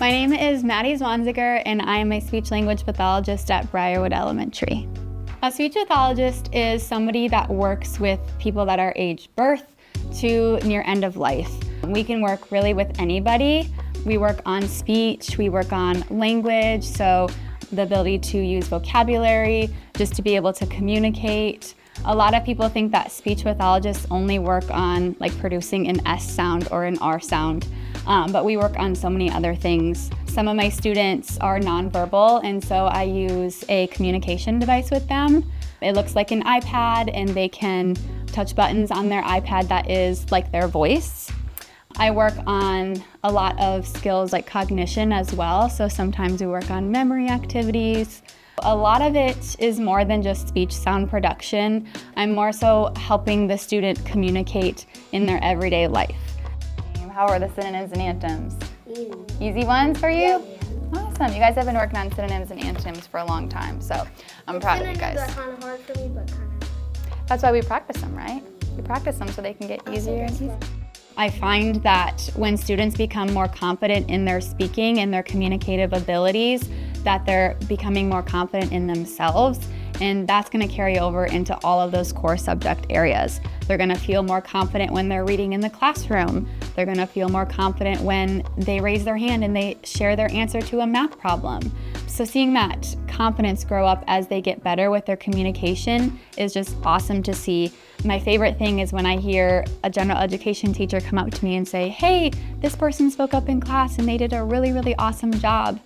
My name is Maddie Zwanziger, and I am a speech-language pathologist at Briarwood Elementary. A speech pathologist is somebody that works with people that are age birth to near end of life. We can work really with anybody. We work on speech, we work on language, so the ability to use vocabulary, just to be able to communicate. A lot of people think that speech pathologists only work on like producing an S sound or an R sound, but we work on so many other things. Some of my students are nonverbal, and so I use a communication device with them. It looks like an iPad, and they can touch buttons on their iPad that is like their voice. I work on a lot of skills like cognition as well, so sometimes we work on memory activities. A lot of it is more than just speech sound production. I'm more so helping the student communicate in their everyday life. How are the synonyms and antonyms? Easy ones for you? Yeah. Awesome. You guys have been working on synonyms and antonyms for a long time, so I'm proud of you guys. Synonyms are kind of hard for me, but kind of. That's why we practice them, right? We practice them so they can get easier and easier. I find that when students become more confident in their speaking and their communicative abilities, that they're becoming more confident in themselves, and that's going to carry over into all of those core subject areas. They're going to feel more confident when they're reading in the classroom. They're going to feel more confident when they raise their hand and they share their answer to a math problem. So seeing that confidence grow up as they get better with their communication is just awesome to see. My favorite thing is when I hear a general education teacher come up to me and say, "Hey, this person spoke up in class and they did a really, really awesome job."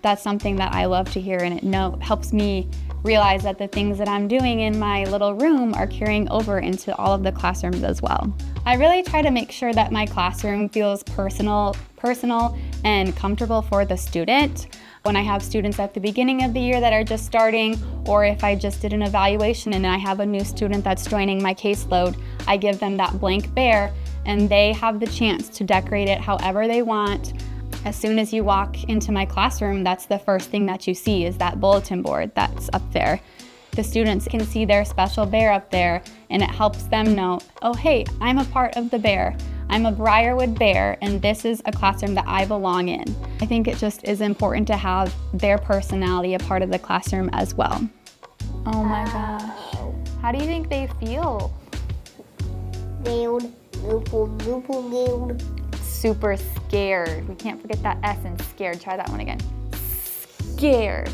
That's something that I love to hear, and it helps me realize that the things that I'm doing in my little room are carrying over into all of the classrooms as well. I really try to make sure that my classroom feels personal and comfortable for the student. When I have students at the beginning of the year that are just starting, or if I just did an evaluation and I have a new student that's joining my caseload, I give them that blank bear and they have the chance to decorate it however they want. As soon as you walk into my classroom, that's the first thing that you see is that bulletin board that's up there. The students can see their special bear up there, and it helps them know, oh hey, I'm a part of the bear. I'm a Briarwood bear, and this is a classroom that I belong in. I think it just is important to have their personality a part of the classroom as well. Oh my gosh. How do you think they feel? Super scared. We can't forget that S in scared. Try that one again. Scared.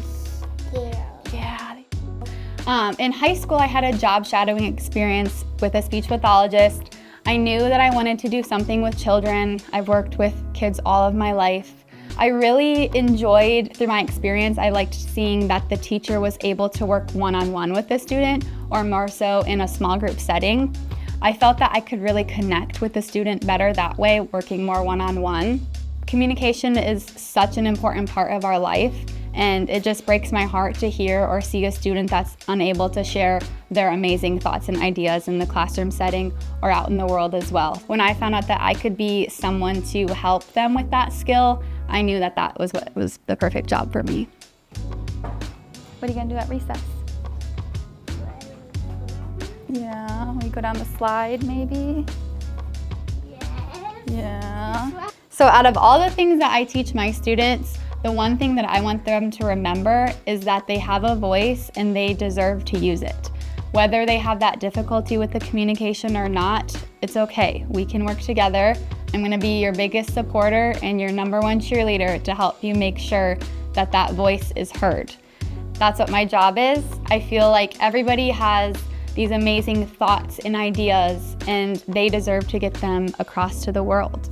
Yeah. In high school, I had a job shadowing experience with a speech pathologist. I knew that I wanted to do something with children. I've worked with kids all of my life. I really enjoyed, through my experience, I liked seeing that the teacher was able to work one-on-one with the student, or more so in a small group setting. I felt that I could really connect with the student better that way, working more one-on-one. Communication is such an important part of our life, and it just breaks my heart to hear or see a student that's unable to share their amazing thoughts and ideas in the classroom setting or out in the world as well. When I found out that I could be someone to help them with that skill, I knew that that was what was the perfect job for me. What are you gonna do at recess? Yeah, we go down the slide maybe? Yeah. So out of all the things that I teach my students, the one thing that I want them to remember is that they have a voice and they deserve to use it. Whether they have that difficulty with the communication or not, it's okay. We can work together. I'm gonna be your biggest supporter and your #1 cheerleader to help you make sure that that voice is heard. That's what my job is. I feel like everybody has these amazing thoughts and ideas, and they deserve to get them across to the world.